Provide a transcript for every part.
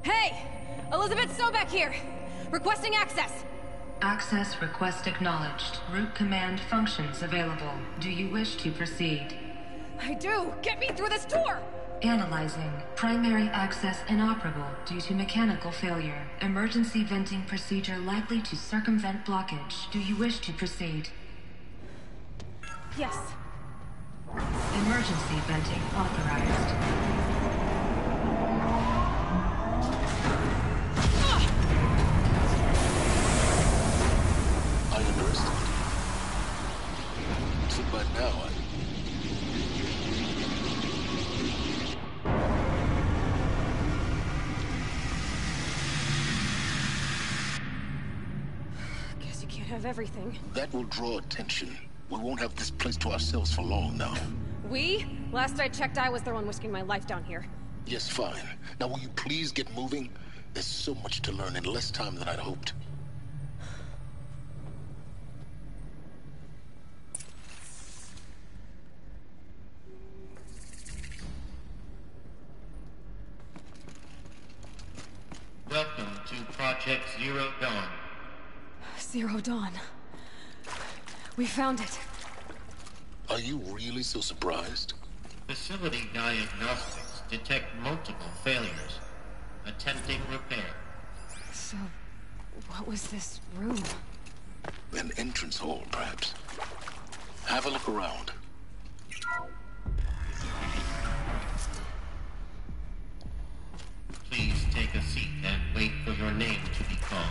Hey! Elizabeth Sobek here! Requesting access! Access request acknowledged. Root command functions available. Do you wish to proceed? I do! Get me through this door! Analyzing. Primary access inoperable due to mechanical failure. Emergency venting procedure likely to circumvent blockage. Do you wish to proceed? Yes. Emergency venting authorized. I understand. So by now, Guess you can't have everything. that will draw attention. We won't have this place to ourselves for long now. We? Last I checked, I was the one risking my life down here. Yes, fine. Now will you please get moving? There's so much to learn in less time than I'd hoped. Welcome to Project Zero Dawn. Zero Dawn. We found it. Are you really so surprised? Facility diagnostics detect multiple failures. Attempting repair. So, what was this room? An entrance hall, perhaps. Have a look around. Please take a seat and wait for your name to be called.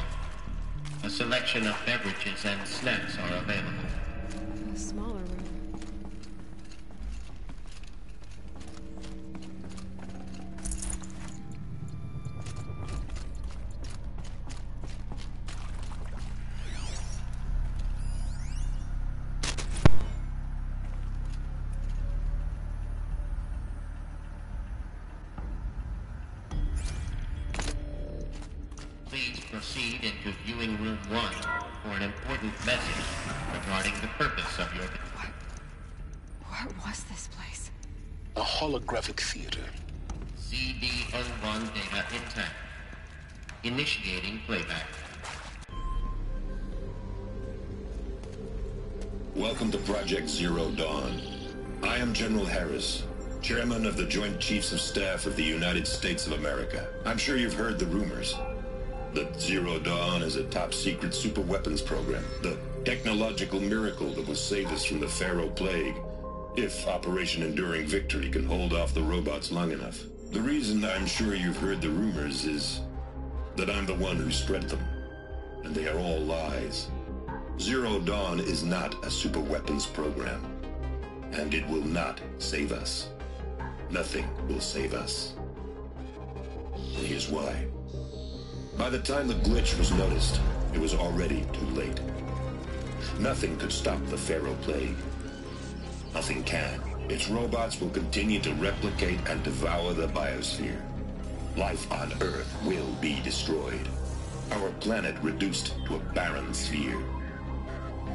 A selection of beverages and snacks are available. A smaller room. Please proceed into viewing room 1 for an important message regarding the purpose of your... What was this place? A holographic theater. CD01 data intact. Initiating playback. Welcome to Project Zero Dawn. I am General Harris, Chairman of the Joint Chiefs of Staff of the United States of America. I'm sure you've heard the rumors. That Zero Dawn is a top-secret superweapons program. The technological miracle that will save us from the Pharaoh Plague, if Operation Enduring Victory can hold off the robots long enough. The reason I'm sure you've heard the rumors is that I'm the one who spread them, and they are all lies. Zero Dawn is not a superweapons program, and it will not save us. Nothing will save us. And here's why. By the time the glitch was noticed, it was already too late. Nothing could stop the Pharaoh Plague. Nothing can. Its robots will continue to replicate and devour the biosphere. Life on Earth will be destroyed. Our planet reduced to a barren sphere.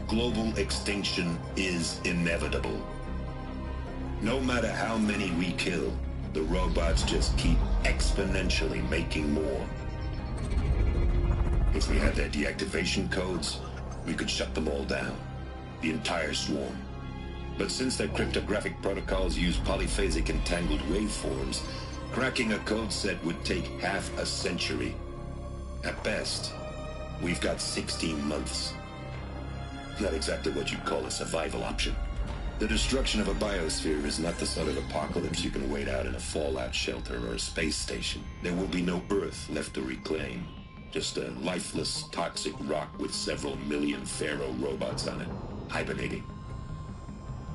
Global extinction is inevitable. No matter how many we kill, the robots just keep exponentially making more. If we had their deactivation codes, we could shut them all down. The entire swarm. But since their cryptographic protocols use polyphasic entangled waveforms, cracking a code set would take half a century. At best, we've got 16 months. Not exactly what you'd call a survival option. The destruction of a biosphere is not the sort of apocalypse you can wait out in a fallout shelter or a space station. There will be no Earth left to reclaim. Just a lifeless, toxic rock with several million Pharaoh robots on it, hibernating,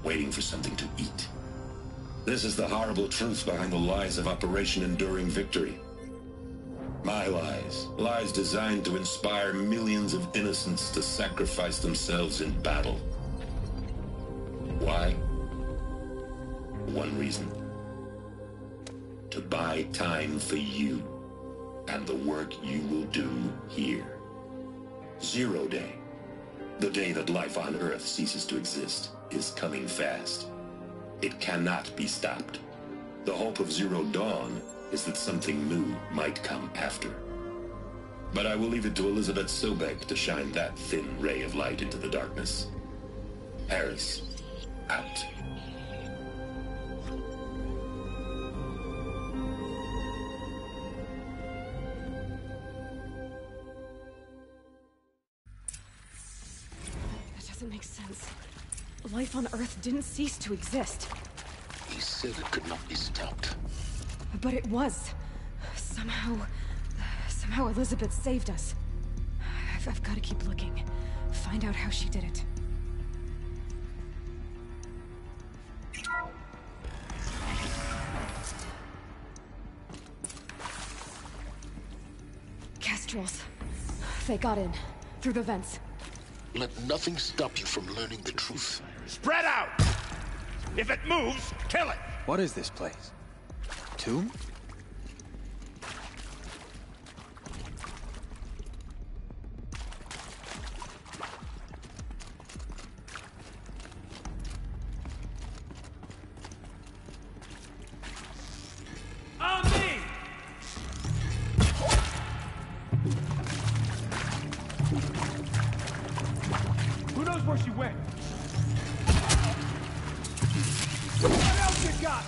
waiting for something to eat. This is the horrible truth behind the lies of Operation Enduring Victory. My lies. Lies designed to inspire millions of innocents to sacrifice themselves in battle. Why? One reason. To buy time for you. And the work you will do here. Zero Day, the day that life on Earth ceases to exist, is coming fast. It cannot be stopped. The hope of Zero Dawn is that something new might come after. But I will leave it to Elizabeth Sobek to shine that thin ray of light into the darkness. Harris, out. That doesn't make sense. Life on Earth didn't cease to exist. He said it could not be stopped. But it was. Somehow Elizabeth saved us. I've got to keep looking. Find out how she did it. Kestrels. They got in. Through the vents. Let nothing stop you from learning the truth. Spread out! If it moves, kill it! What is this place? Tomb? On me! Who knows where she went? What else you got?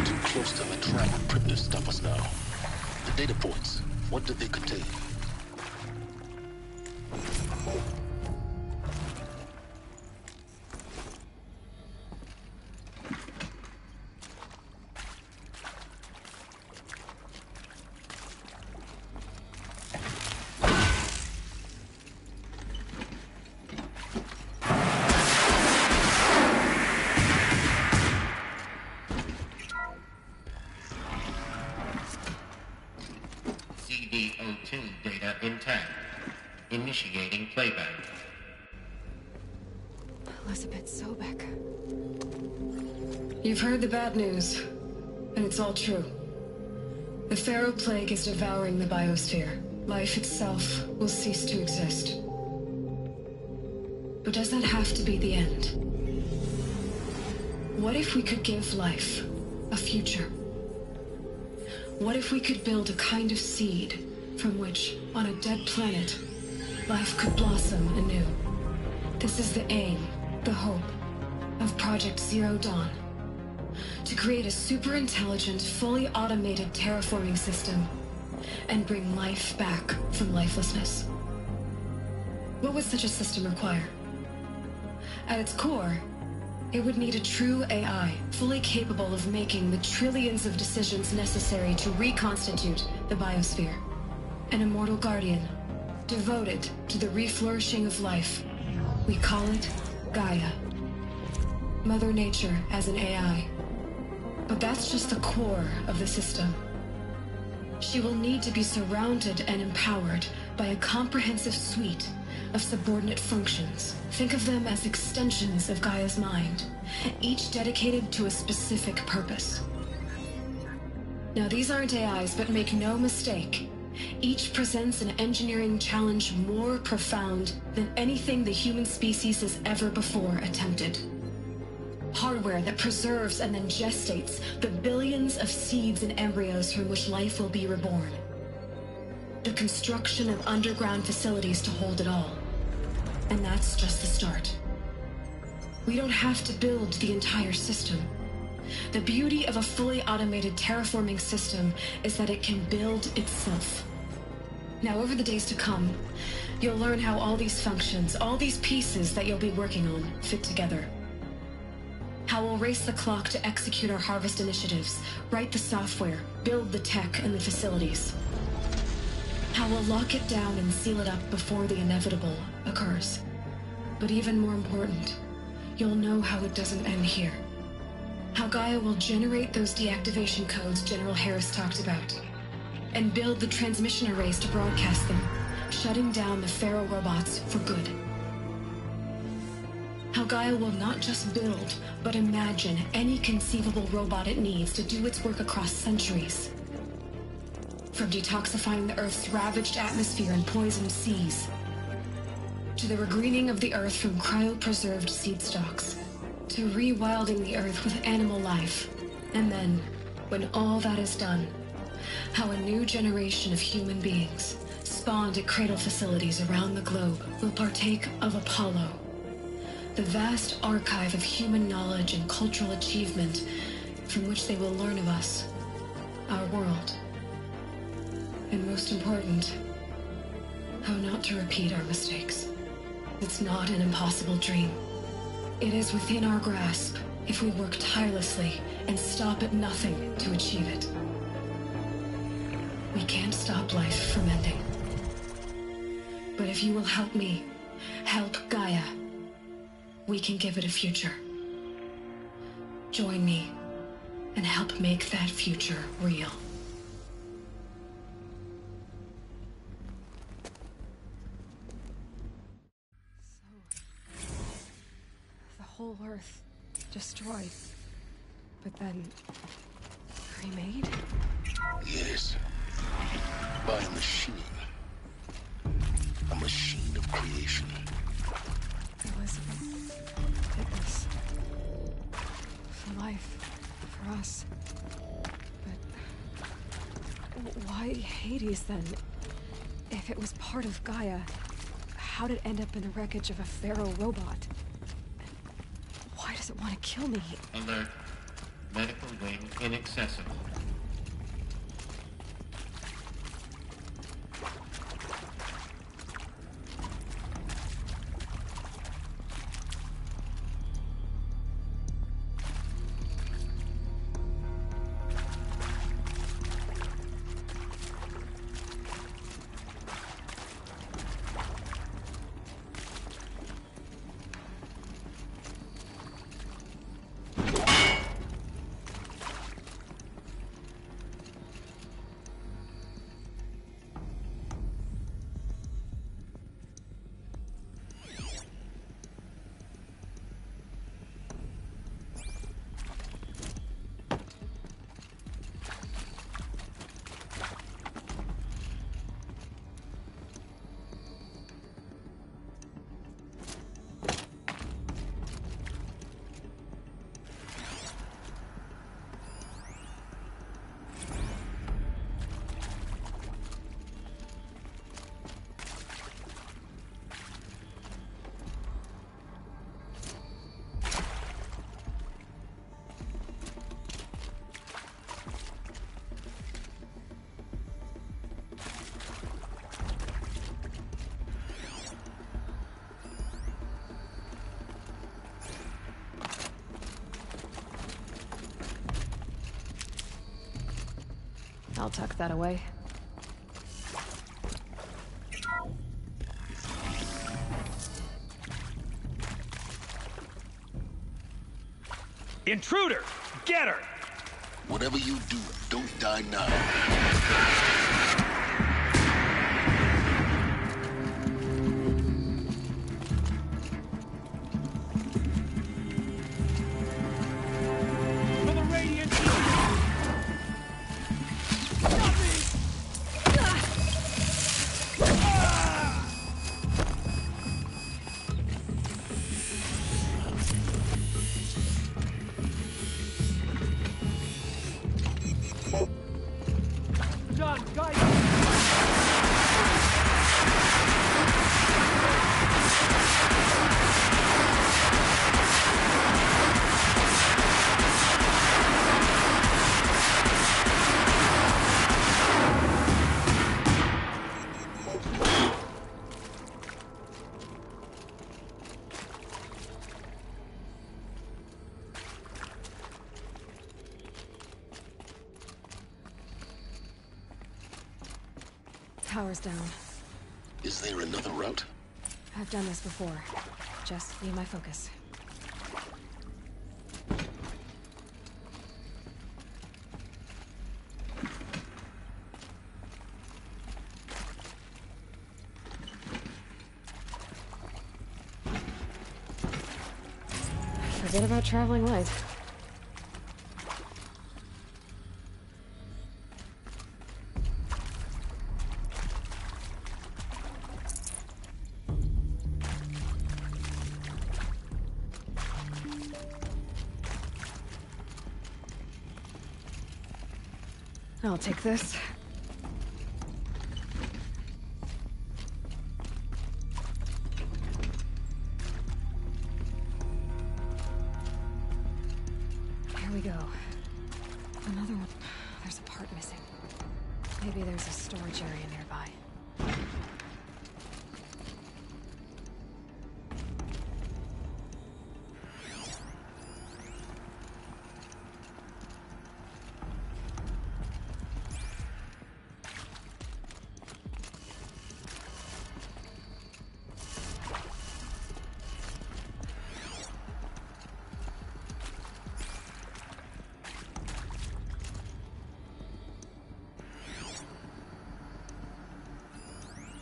Too close to the trap. Printers stop us now. The data points. What did they contain? CD02 data intact. Initiating playback. Elizabeth Sobek. You've heard the bad news, and it's all true. The Pharaoh Plague is devouring the biosphere. Life itself will cease to exist. But does that have to be the end? What if we could give life a future? What if we could build a kind of seed from which, on a dead planet, life could blossom anew? This is the aim, the hope, of Project Zero Dawn. To create a super-intelligent, fully automated terraforming system and bring life back from lifelessness. What would such a system require? At its core, it would need a true AI, fully capable of making the trillions of decisions necessary to reconstitute the biosphere. An immortal guardian, devoted to the reflourishing of life. We call it Gaia. Mother Nature as an AI. But that's just the core of the system. She will need to be surrounded and empowered by a comprehensive suite of subordinate functions. Think of them as extensions of Gaia's mind, each dedicated to a specific purpose. Now, these aren't AIs, but make no mistake, each presents an engineering challenge more profound than anything the human species has ever before attempted. Hardware that preserves and then gestates the billions of seeds and embryos from which life will be reborn. The construction of underground facilities to hold it all. And that's just the start. We don't have to build the entire system. The beauty of a fully automated terraforming system is that it can build itself. Now, over the days to come, you'll learn how all these functions, all these pieces that you'll be working on, fit together. How we'll race the clock to execute our harvest initiatives, write the software, build the tech and the facilities. How we'll lock it down and seal it up before the inevitable occurs. But even more important, you'll know how it doesn't end here. How Gaia will generate those deactivation codes General Harris talked about, and build the transmission arrays to broadcast them, shutting down the Pharaoh robots for good. How Gaia will not just build, but imagine any conceivable robot it needs to do its work across centuries. From detoxifying the Earth's ravaged atmosphere and poisoned seas, to the regreening of the Earth from cryopreserved seed stalks, to rewilding the Earth with animal life. And then, when all that is done, how a new generation of human beings, spawned at cradle facilities around the globe, will partake of Apollo, the vast archive of human knowledge and cultural achievement from which they will learn of us, our world, and most important, how not to repeat our mistakes. It's not an impossible dream. It is within our grasp if we work tirelessly and stop at nothing to achieve it. We can't stop life from ending. But if you will help me, help Gaia, we can give it a future. Join me and help make that future real. The whole Earth destroyed, but then remade? Yes. By a machine. A machine of creation. Elizabeth did this. For life. For us. But why Hades then? If it was part of Gaia, how did it end up in the wreckage of a Pharaoh robot? Why does it want to kill me? Alert. Medical wing inaccessible. I'll tuck that away. Intruder! Get her! Whatever you do, don't die now. For the Radiant! John, guys! Tower's down. Is there another route? I've done this before. Just need my focus. Forget about traveling light. I'll take this. Here we go. Another one. There's a part missing. Maybe there's a storage area nearby.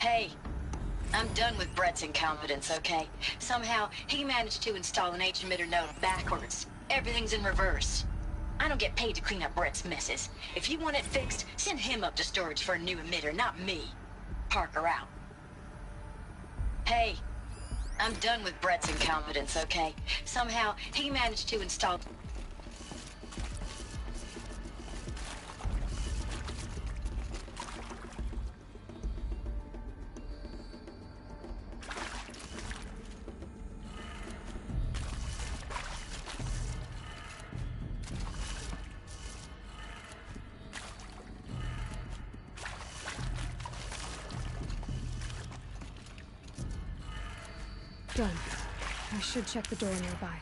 Hey, I'm done with Brett's incompetence, okay? Somehow, he managed to install an H-emitter node backwards. Everything's in reverse. I don't get paid to clean up Brett's messes. If you want it fixed, send him up to storage for a new emitter, not me. Parker out. Hey, I'm done with Brett's incompetence, okay? Somehow, he managed to install... Done. I should check the door nearby.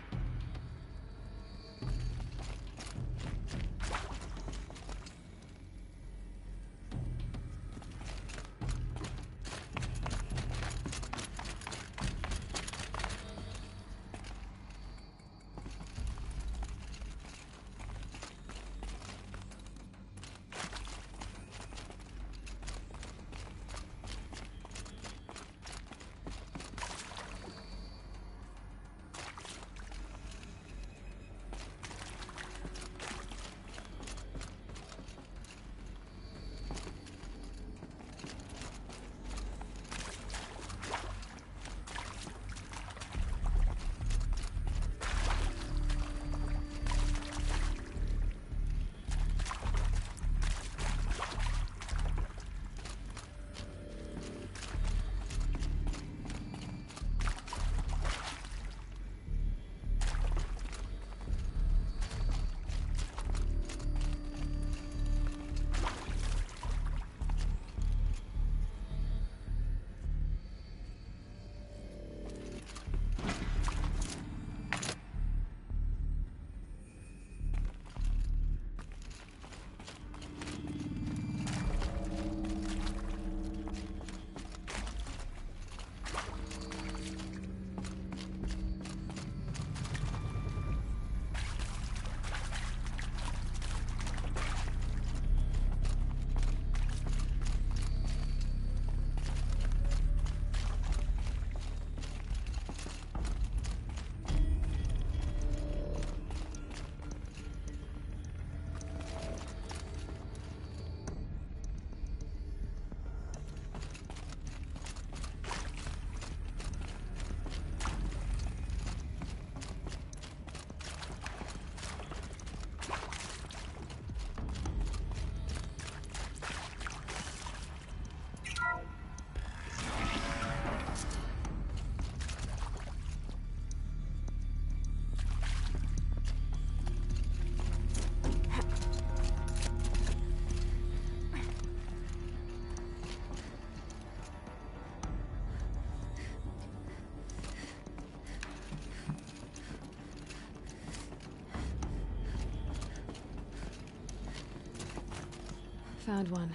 Found one.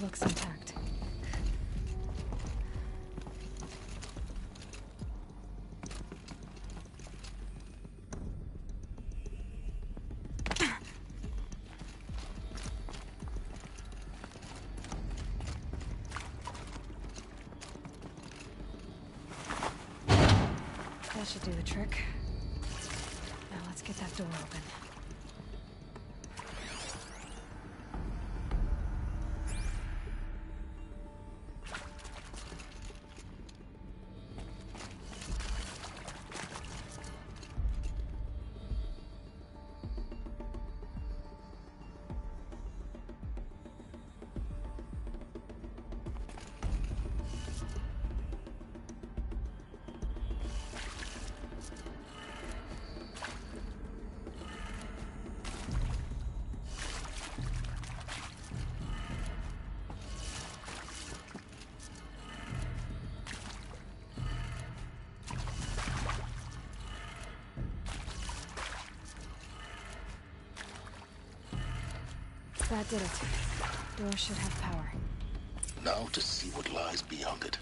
Looks intact. That should do the trick. Now let's get that door open. That did it. Door should have power. Now to see what lies beyond it.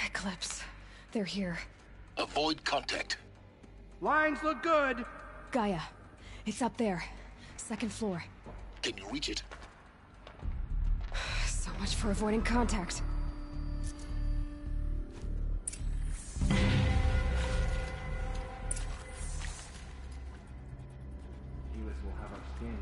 Eclipse. They're here. Avoid contact. Lines look good. Gaia. It's up there. Second floor. Can you reach it? So much for avoiding contact. Helis will have our skins.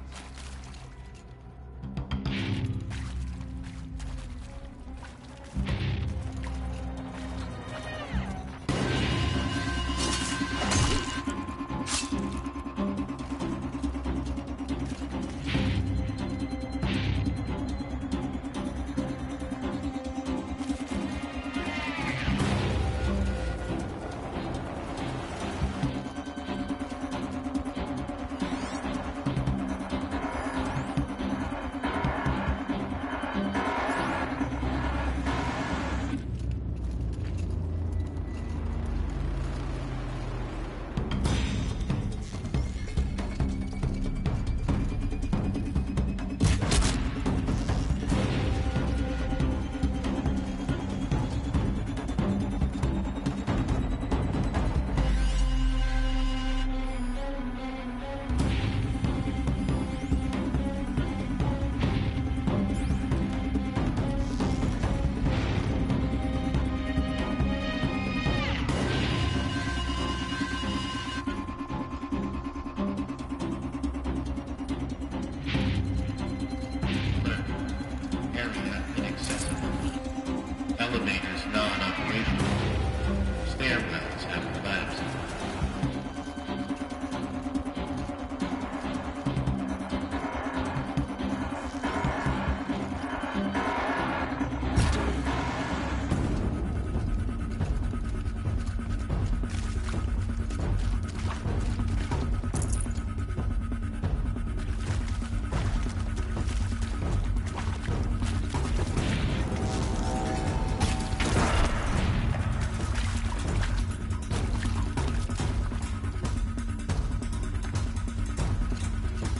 Elevators non-operational. Stairwells have collapsed.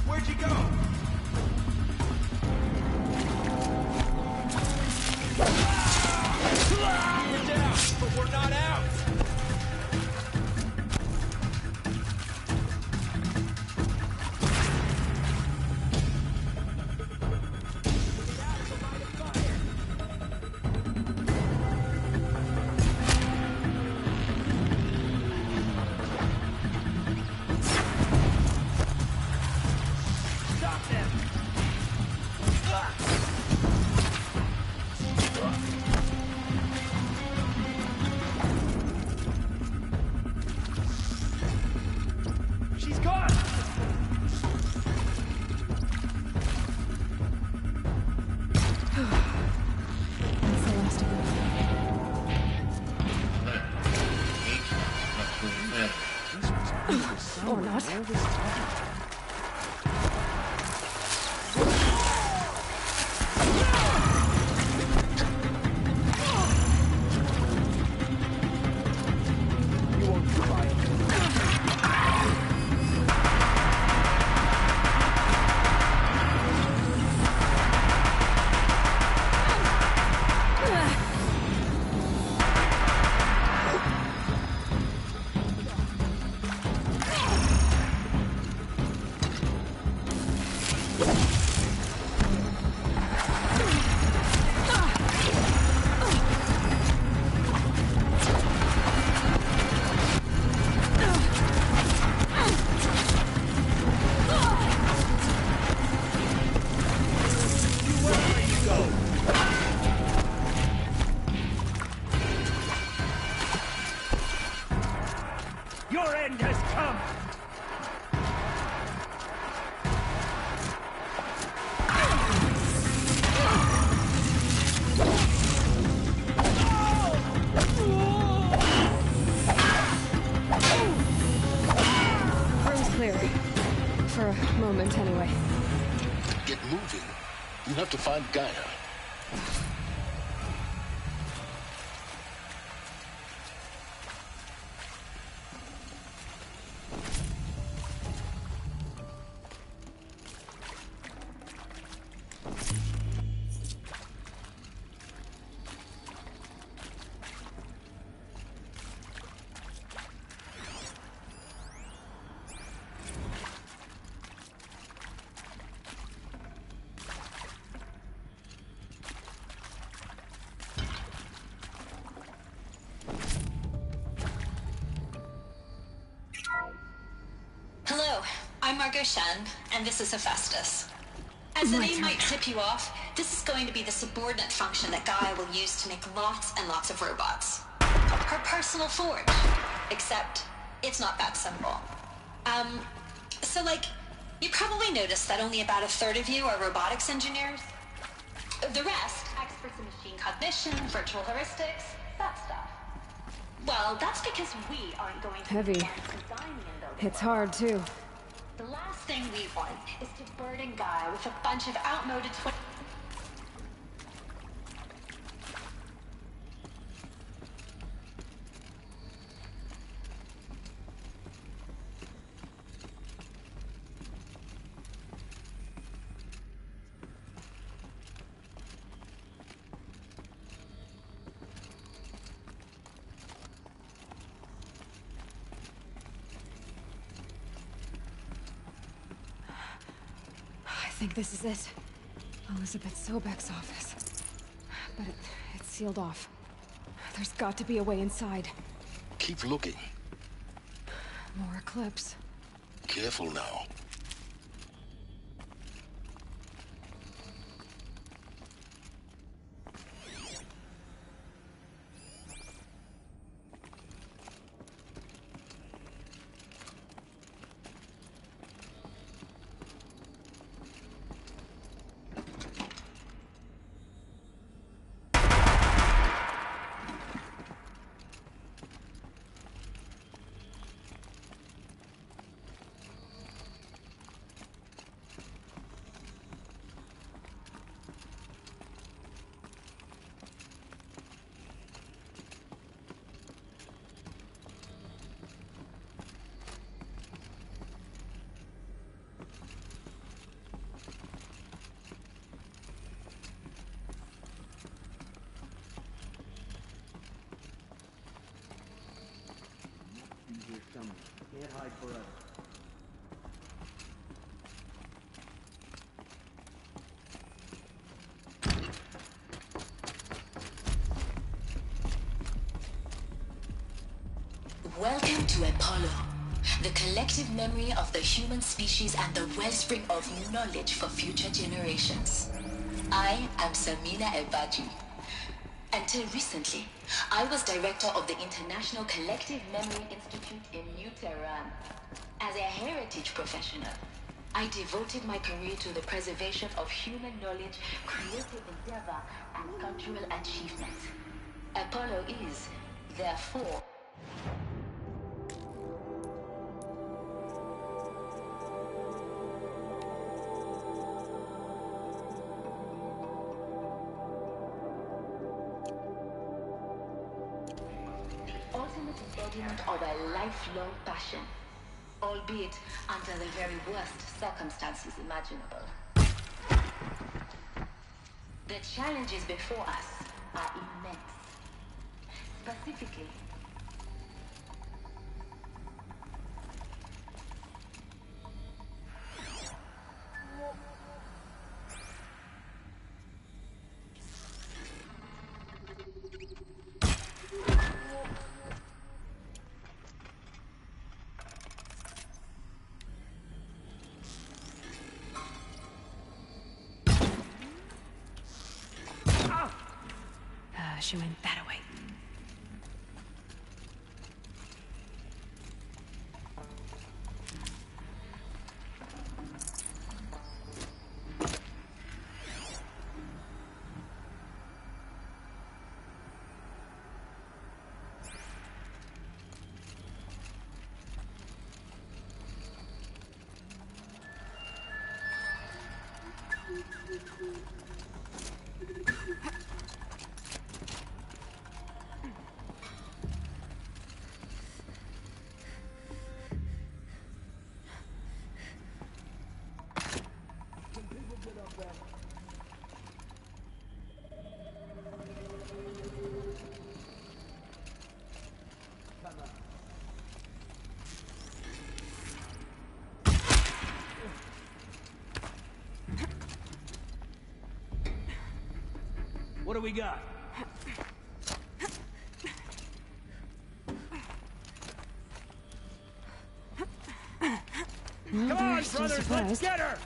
Where'd you go? We're down, but we're not out. Stop them! She's gone! That's the last of them. Or not. You won't survive. To get moving, you have to find Gaia. I'm Margot Shen, and this is Hephaestus. As the name might tip you off, this is going to be the subordinate function that Gaia will use to make lots and lots of robots. Her personal forge. Except, it's not that simple. So you probably noticed that only about a third of you are robotics engineers. The rest, experts in machine cognition, virtual heuristics, that stuff. Well, that's because we aren't going to Heavy. be designing and building It's hard, too. The last thing we want is to burden Gaia with a bunch of outmoded I think this is it. Elizabeth Sobek's office. But it's sealed off. There's got to be a way inside. Keep looking. More Eclipse. Careful now. Can't hide forever. Welcome to Apollo, the collective memory of the human species and the wellspring of knowledge for future generations. I am Samina Ebaji. Until recently, I was director of the International Collective Memory Institute in New Tehran. As a heritage professional, I devoted my career to the preservation of human knowledge, creative endeavor, and cultural achievement. Apollo is, therefore, ultimate embodiment of a lifelong passion, albeit under the very worst circumstances imaginable. The challenges before us are immense. Specifically, she went that way. What do we got? Well, Come on, they're still brothers, let's surprised. get her!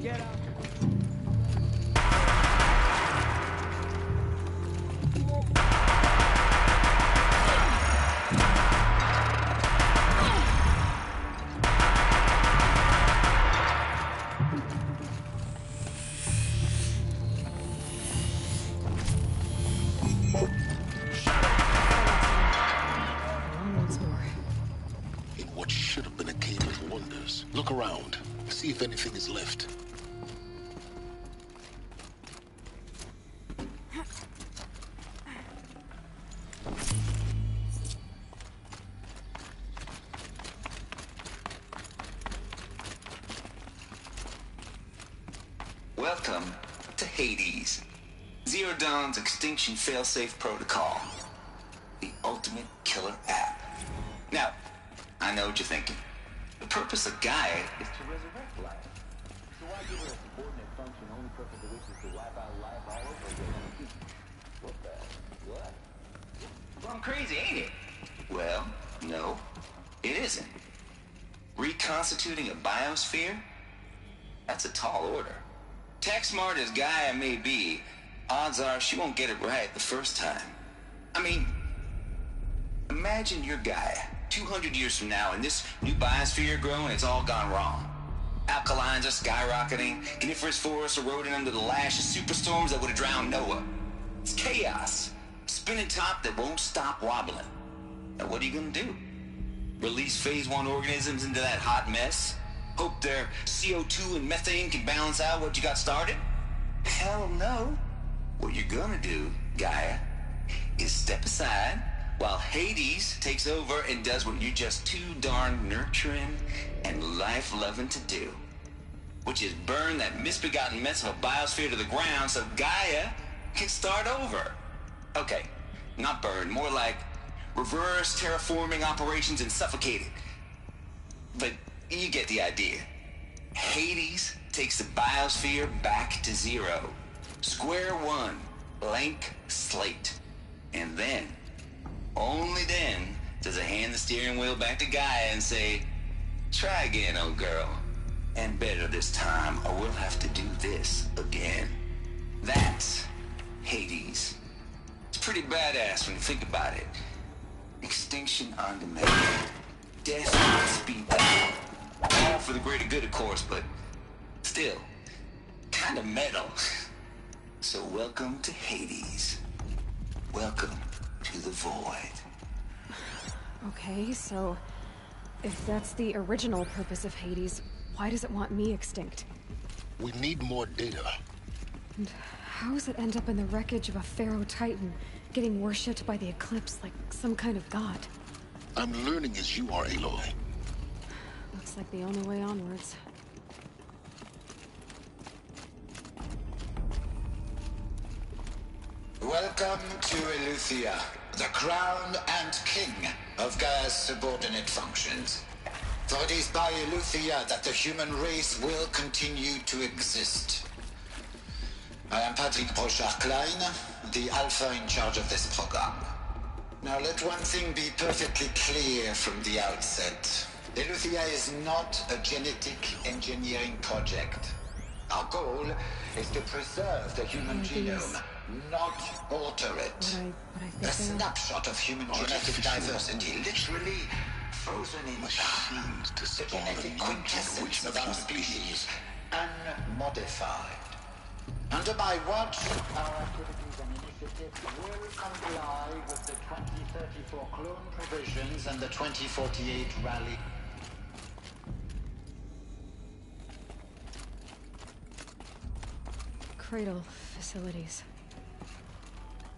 Get up. Once more. In what should have been a cave of wonders. Look around. See if anything is left. Welcome to Hades, Zero Dawn's extinction failsafe protocol, the ultimate killer app. Now, I know what you're thinking. The purpose of Gaia is to resurrect life. So why give it a subordinate function only purpose of which is to wipe out life all over again? What? Well, I'm crazy, ain't it? Well, no, it isn't. Reconstituting a biosphere? That's a tall order. Tech smart as Gaia may be, odds are she won't get it right the first time. I mean, imagine you're Gaia, 200 years from now, and this new biosphere growing, it's all gone wrong. Alkalines are skyrocketing, coniferous forests eroding under the lash of superstorms that would have drowned Noah. It's chaos, spinning top that won't stop wobbling. Now what are you gonna do? Release phase 1 organisms into that hot mess? Hope their CO2 and methane can balance out what you got started? Hell no. What you're gonna do, Gaia, is step aside while Hades takes over and does what you're just too darn nurturing and life-loving to do, which is burn that misbegotten mess of a biosphere to the ground so Gaia can start over. Okay, not burn, more like reverse terraforming operations and suffocate it. But you get the idea. Hades takes the biosphere back to zero. Square one, blank slate. And then, only then, does it hand the steering wheel back to Gaia and say, try again, old girl. And better this time, or we'll have to do this again. That's Hades. It's pretty badass when you think about it. Extinction on demand. Death at speed dial. All for the greater good, of course, but still, kind of metal. So welcome to Hades. Welcome to the void. Okay, so if that's the original purpose of Hades, why does it want me extinct? We need more data. And how does it end up in the wreckage of a Pharaoh Titan, getting worshipped by the Eclipse like some kind of god? I'm learning as you are, Aloy. Looks like the only way onwards. Welcome to Eleuthia, the crown and king of Gaia's subordinate functions. For it is by Eleuthia that the human race will continue to exist. I am Patrick Brochard-Klein, the alpha in charge of this program. Now let one thing be perfectly clear from the outset. Eleuthia is not a genetic engineering project. Our goal is to preserve the human genome, not alter it. A snapshot of human genetic diversity, literally frozen in time. The genetic quintessence of our species, unmodified. modified. Under my watch, our activities and initiatives will comply with the 2034 clone provisions and the 2048 rally. Cradle facilities.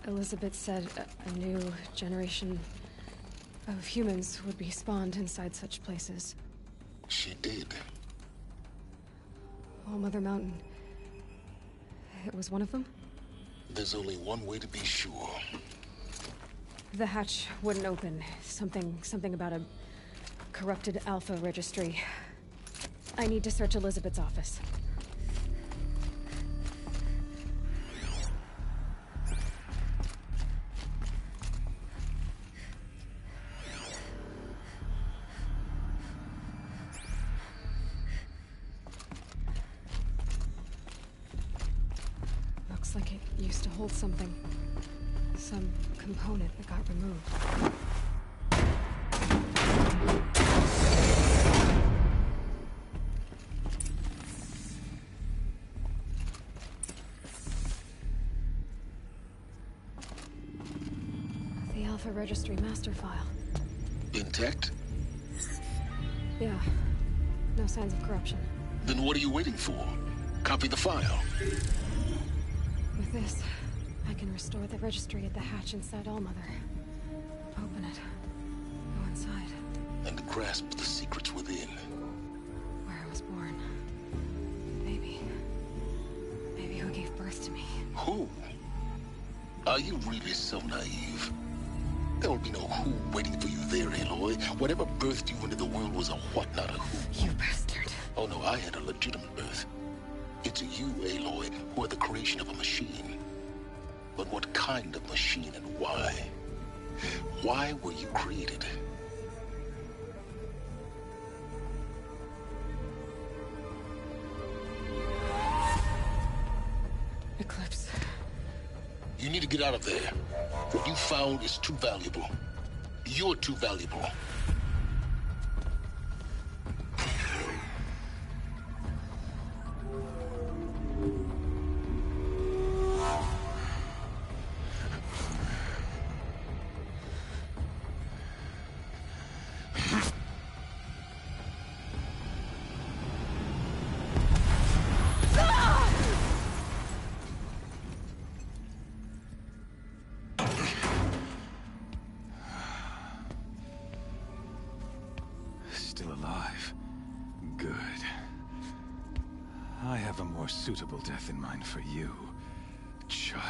Elizabeth said a new generation of humans would be spawned inside such places. She did. All Mother Mountain. It was one of them? There's only one way to be sure. The hatch wouldn't open. Something about a corrupted Alpha registry. I need to search Elizabeth's office. Looks like it used to hold something. Some component that got removed. The Alpha Registry master file. Intact? Yeah. No signs of corruption. Then what are you waiting for? Copy the file. With this, I can restore the registry at the hatch inside Allmother. Open it. Go inside. And grasp the secrets within. Where I was born. Maybe who gave birth to me. Who? Are you really so naive? There will be no who waiting for you there, Aloy. Whatever birthed you into the world was a what, not a who. You bastard. Oh no, I had a legitimate birth. It's you, Aloy, who are the creation of a machine. But what kind of machine and why? Why were you created? Eclipse. You need to get out of there. What you found is too valuable. You're too valuable. Still alive. Good. I have a more suitable death in mind for you, child.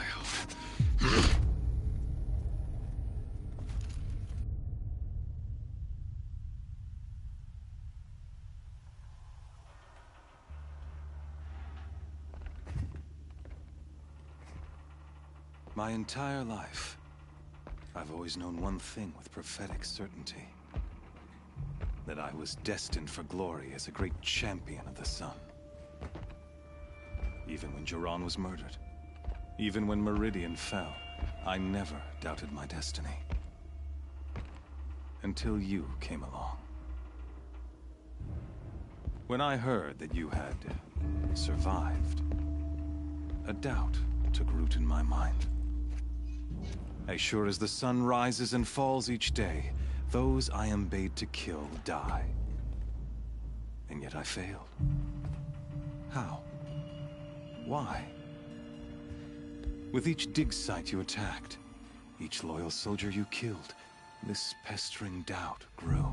My entire life, I've always known one thing with prophetic certainty. That I was destined for glory as a great champion of the sun. Even when Jiran was murdered, even when Meridian fell, I never doubted my destiny. Until you came along. When I heard that you had survived, a doubt took root in my mind. As sure as the sun rises and falls each day, those I am bade to kill die. And yet I failed. How? Why? With each dig site you attacked, each loyal soldier you killed, this pestering doubt grew.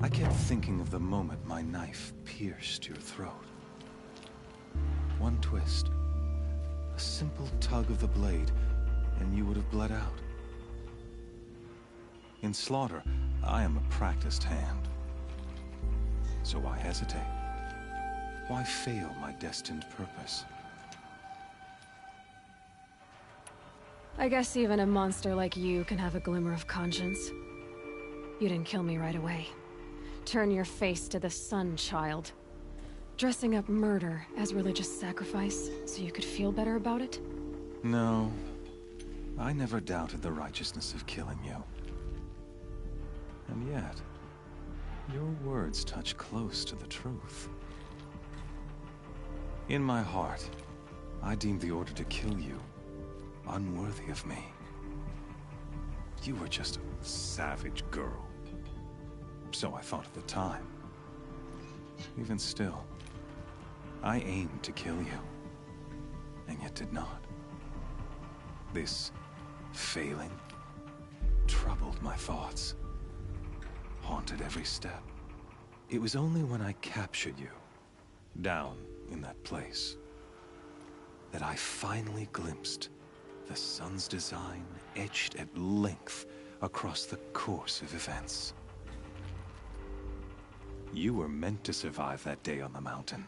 I kept thinking of the moment my knife pierced your throat. One twist, a simple tug of the blade, and you would have bled out. In slaughter, I am a practiced hand. So why hesitate? Why fail my destined purpose? I guess even a monster like you can have a glimmer of conscience. You didn't kill me right away. Turn your face to the sun, child. Dressing up murder as religious sacrifice so you could feel better about it? No. I never doubted the righteousness of killing you. And yet, your words touch close to the truth. In my heart, I deemed the order to kill you unworthy of me. You were just a savage girl. So I thought at the time. Even still, I aimed to kill you, and yet did not. This failing troubled my thoughts, haunted every step. It was only when I captured you, down in that place, that I finally glimpsed the sun's design etched at length across the course of events. You were meant to survive that day on the mountain.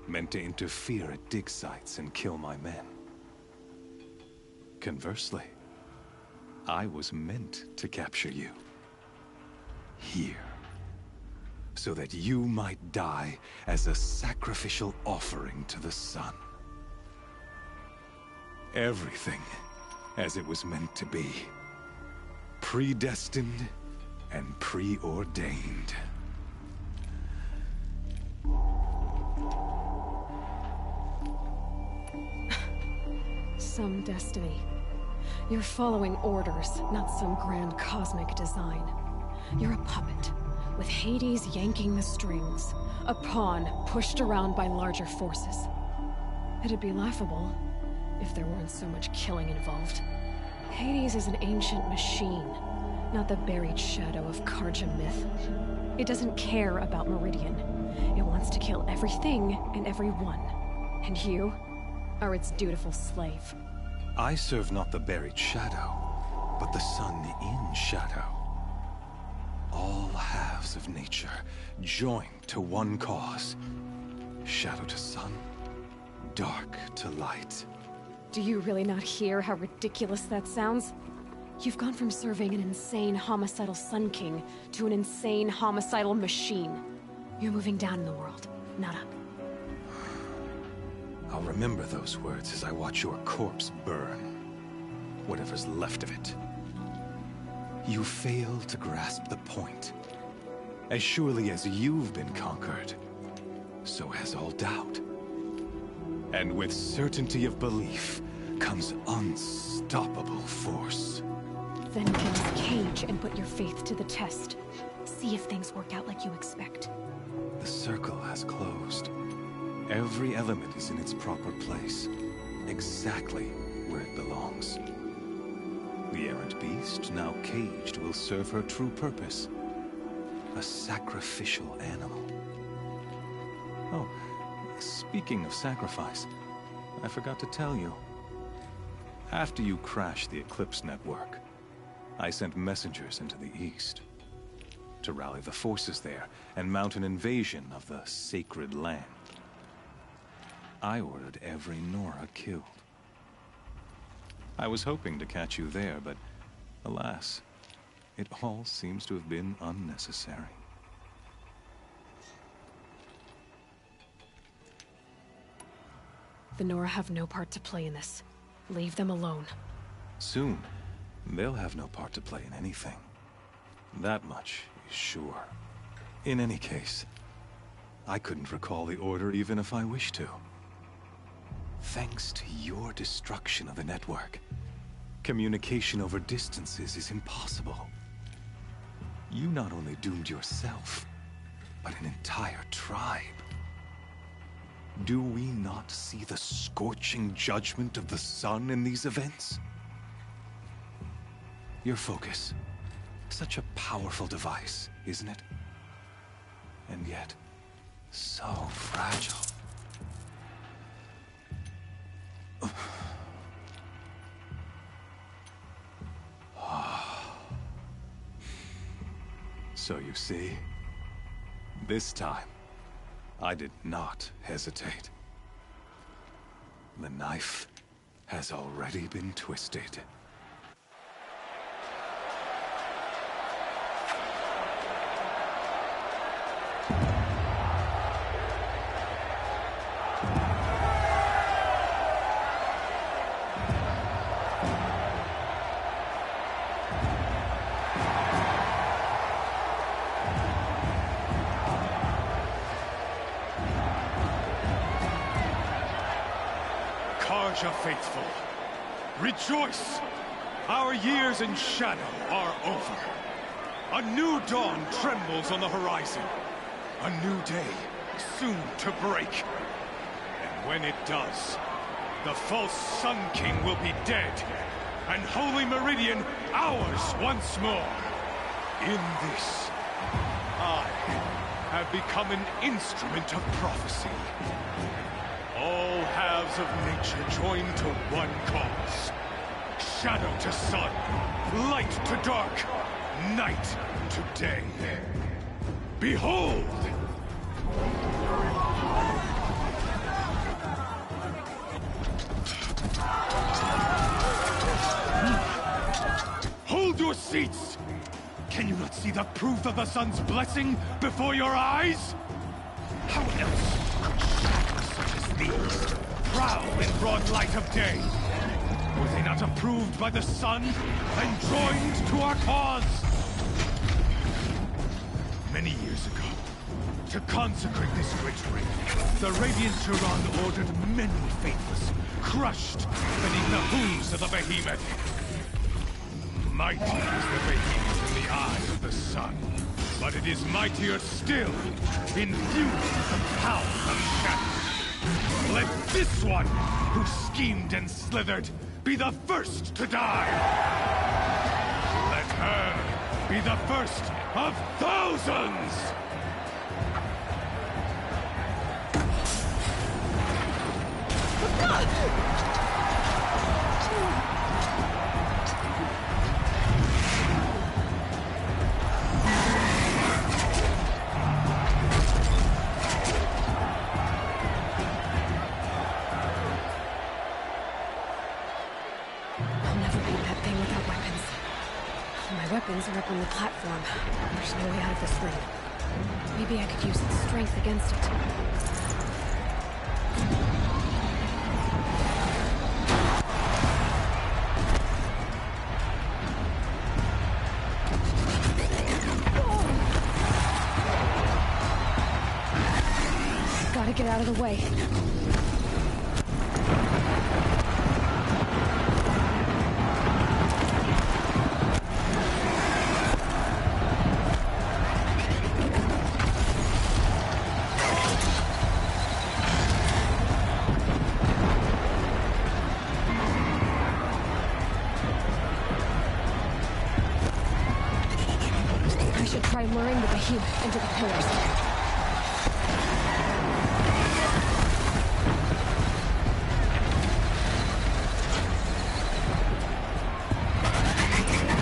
Meant to interfere at dig sites and kill my men. Conversely, I was meant to capture you. Here. So that you might die as a sacrificial offering to the sun. Everything as it was meant to be. Predestined and preordained. Some destiny. You're following orders, not some grand cosmic design. You're a puppet, with Hades yanking the strings. A pawn pushed around by larger forces. It'd be laughable if there weren't so much killing involved. Hades is an ancient machine, not the buried shadow of Karja myth. It doesn't care about Meridian. It wants to kill everything and everyone. And you are its dutiful slave. I serve not the buried shadow, but the sun in shadow. All halves of nature joined to one cause. Shadow to sun, dark to light. Do you really not hear how ridiculous that sounds? You've gone from serving an insane homicidal Sun King to an insane homicidal machine. You're moving down in the world, not up. I'll remember those words as I watch your corpse burn. Whatever's left of it. You fail to grasp the point. As surely as you've been conquered, so has all doubt. And with certainty of belief comes unstoppable force. Then get his cage and put your faith to the test. See if things work out like you expect. The circle has closed. Every element is in its proper place, exactly where it belongs. The errant beast, now caged, will serve her true purpose. A sacrificial animal. Oh, speaking of sacrifice, I forgot to tell you. After you crashed the Eclipse network, I sent messengers into the east to rally the forces there and mount an invasion of the sacred land. I ordered every Nora killed. I was hoping to catch you there, but alas, it all seems to have been unnecessary. The Nora have no part to play in this. Leave them alone. Soon, they'll have no part to play in anything. That much is sure. In any case, I couldn't recall the order even if I wished to. Thanks to your destruction of the network, communication over distances is impossible. You not only doomed yourself, but an entire tribe. Do we not see the scorching judgment of the sun in these events? Your focus, such a powerful device, isn't it? And yet, so fragile. So you see, this time, I did not hesitate. The knife has already been twisted. Tarja faithful, rejoice! Our years in shadow are over. A new dawn trembles on the horizon. A new day soon to break. And when it does, the false Sun King will be dead, and Holy Meridian ours once more. In this, I have become an instrument of prophecy. All halves of nature join to one cause. Shadow to sun, light to dark, night to day. Behold! Hold your seats! Can you not see the proof of the sun's blessing before your eyes? How else could shadows such as these prowl in broad light of day? Were they not approved by the sun and joined to our cause? Many years ago, to consecrate this great ring, the Radiant Turan ordered many faithless, crushed beneath the hooves of the behemoth. Mighty is the behemoth in the eyes of the sun, but it is mightier still, infused with the power of shadow. Let this one, who schemed and slithered, be the first to die! Let her be the first of thousands! Weapons are up on the platform. There's no way out of this thing. Maybe I could use its strength against it. Gotta get out of the way. Try luring the behemoth into the pillars.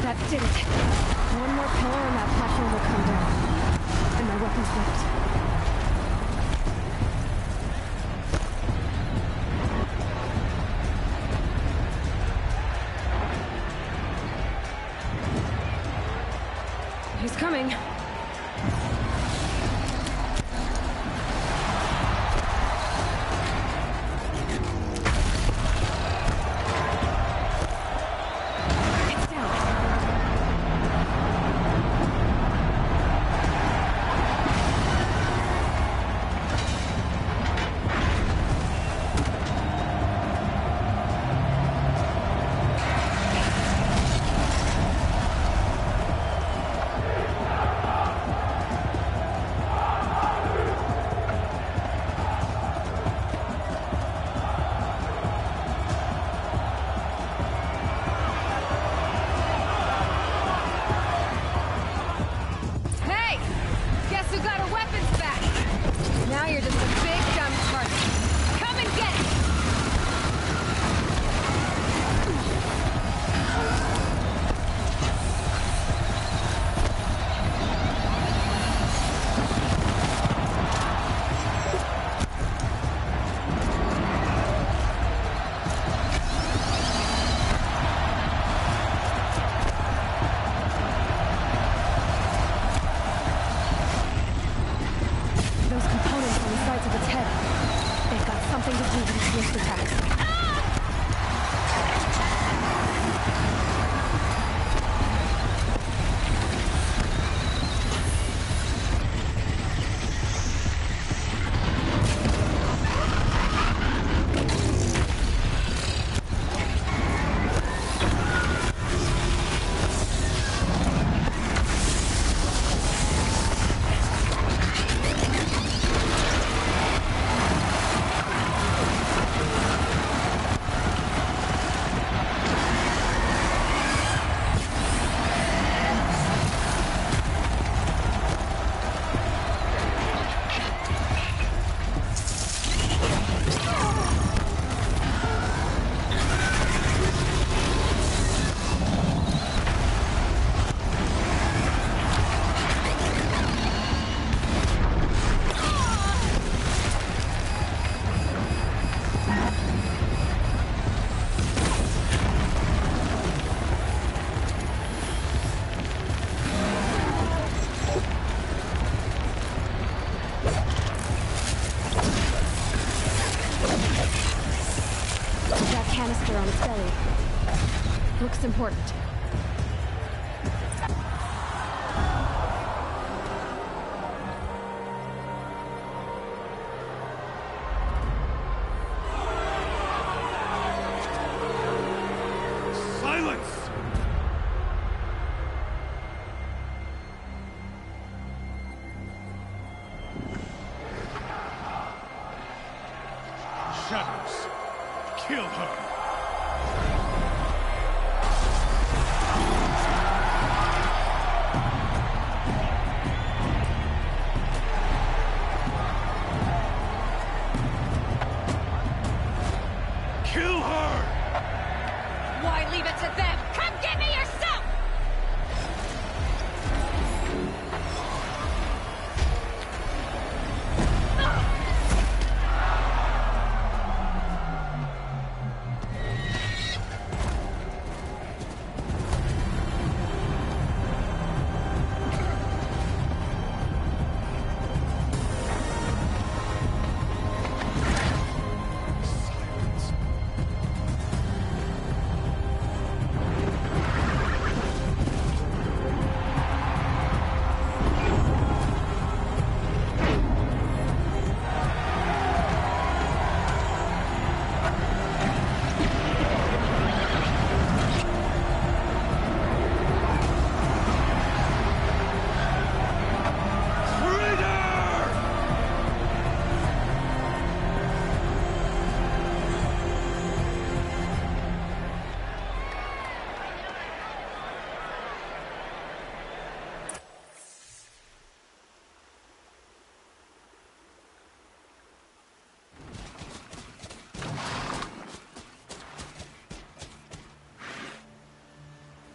That did it. One more pillar and that platform will come down. And my weapon's built. He's coming. That canister on its belly. Looks important. Silence! Shadows. Kill her! Kill her! Why leave it to them? Come get me yourself!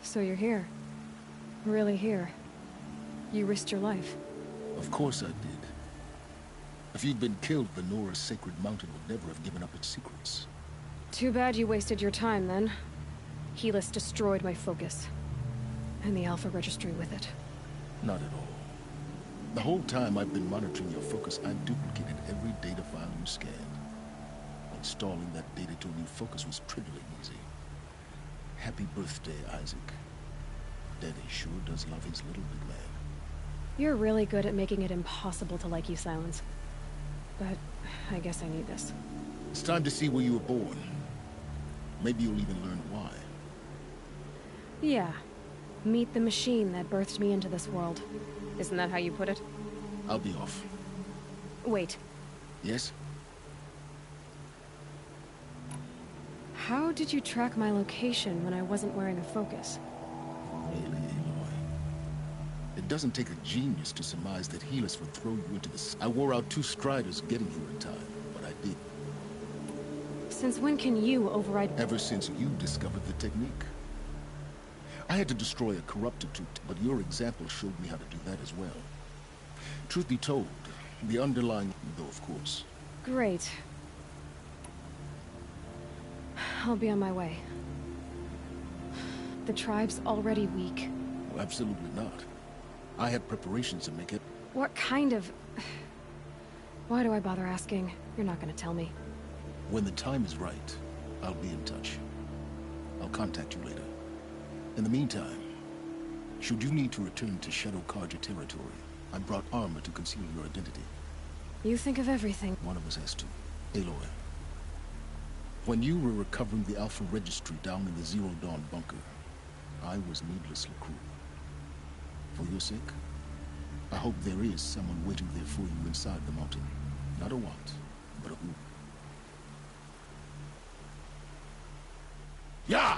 So you're here. Really here. You risked your life. Of course I did. If you'd been killed, the Nora's sacred mountain would never have given up its secrets. Too bad you wasted your time, then. Helis destroyed my focus. And the Alpha Registry with it. Not at all. The whole time I've been monitoring your focus, I've duplicated every data file you scanned. Installing that data to a new focus was trivially easy. Happy birthday, Isaac. Daddy sure does love his little big man. You're really good at making it impossible to like you, Silence. But I guess I need this. It's time to see where you were born. Maybe you'll even learn why. Yeah. Meet the machine that birthed me into this world. Isn't that how you put it? I'll be off. Wait. Yes? How did you track my location when I wasn't wearing a focus? Really, Aloy? It doesn't take a genius to surmise that Helis would throw you into the... I wore out 2 Striders getting here in time, but I did. Since when can you override... Ever since you discovered the technique. I had to destroy a corruptitude, but your example showed me how to do that as well. Truth be told, the underlying... though, of course. Great. I'll be on my way. The tribe's already weak. Well, absolutely not. I had preparations to make it. What kind of... Why do I bother asking? You're not gonna tell me. When the time is right, I'll be in touch. I'll contact you later. In the meantime, should you need to return to Shadow Carja territory, I brought armor to conceal your identity. You think of everything. One of us has to. Aloy. When you were recovering the Alpha Registry down in the Zero Dawn bunker, I was needlessly cruel. For your sake, I hope there is someone waiting there for you inside the mountain. Not a want, but a who. Yeah!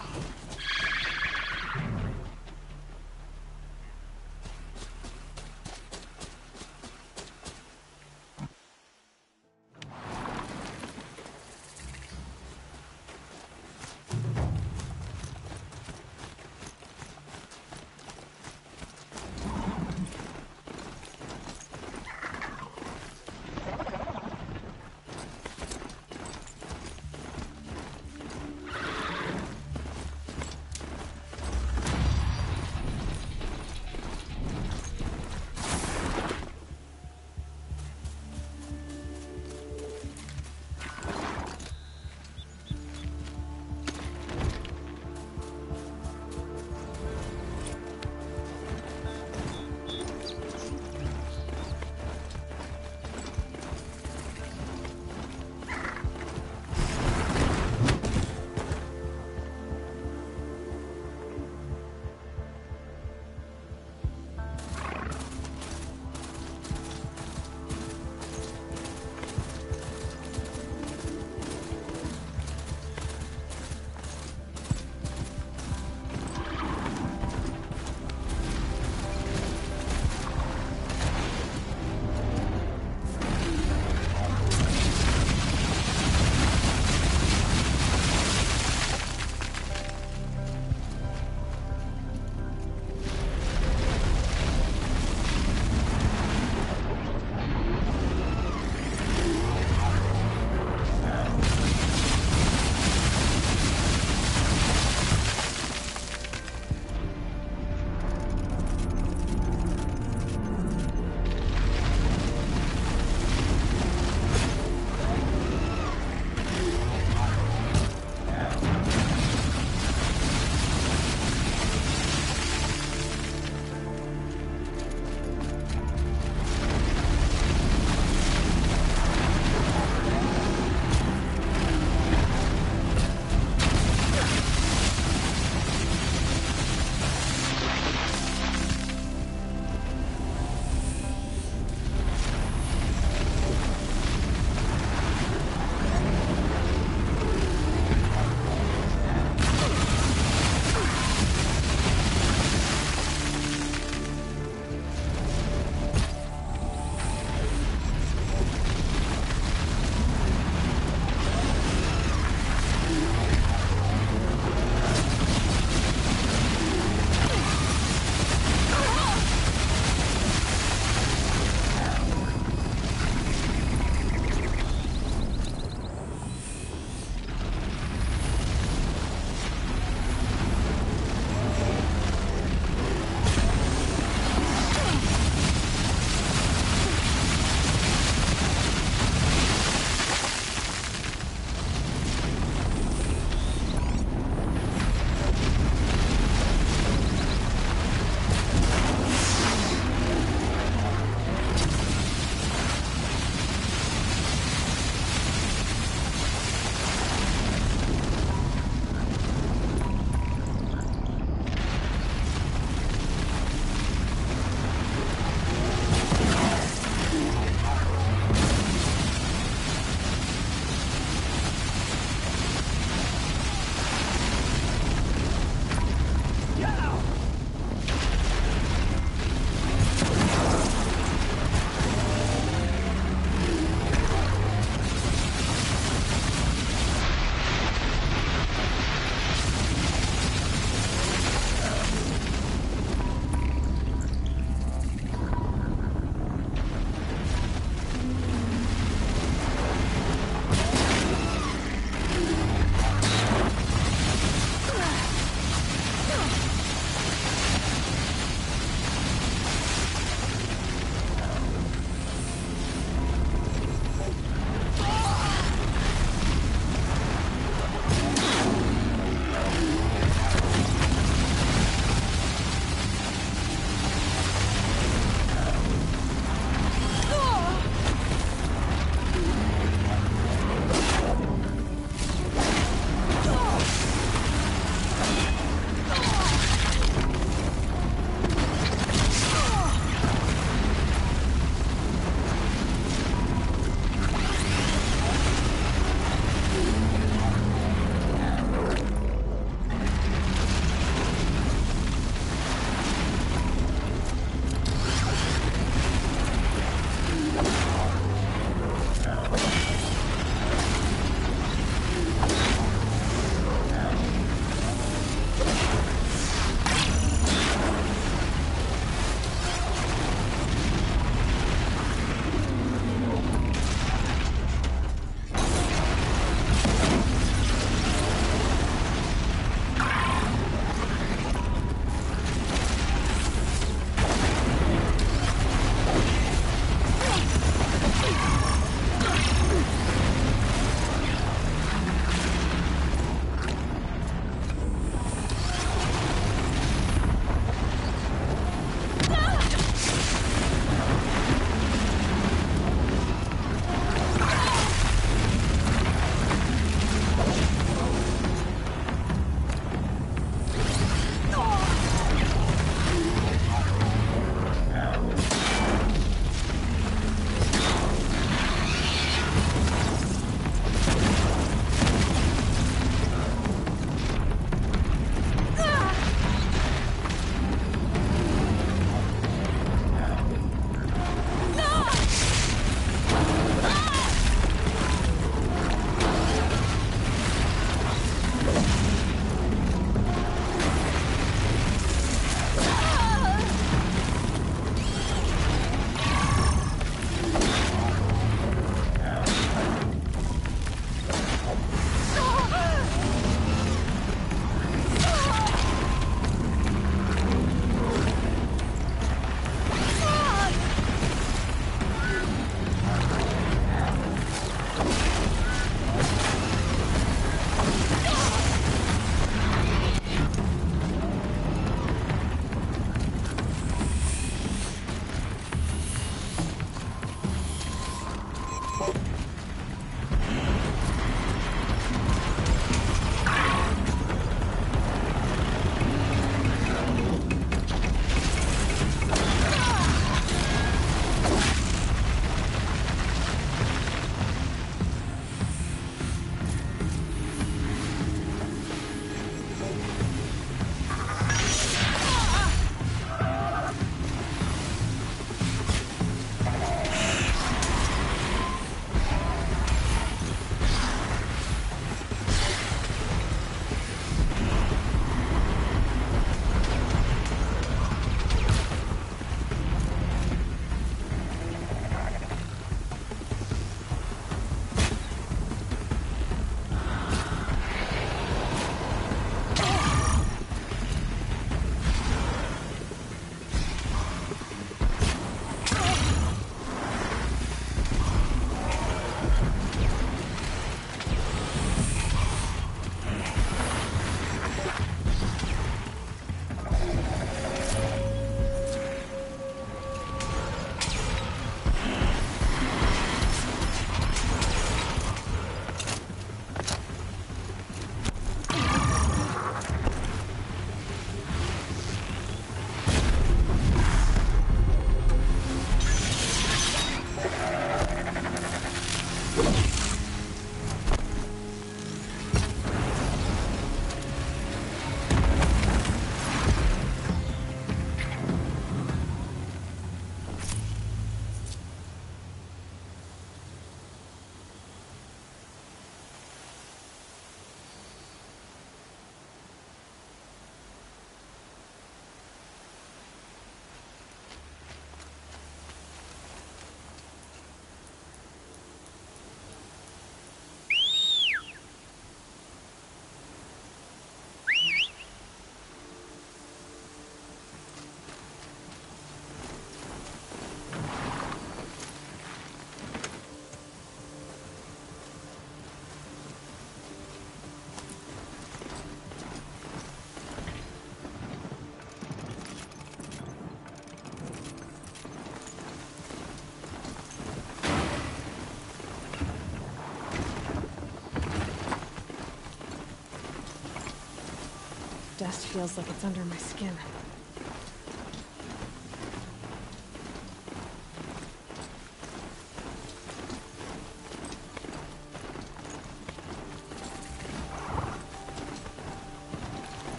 zest feels like it's under my skin.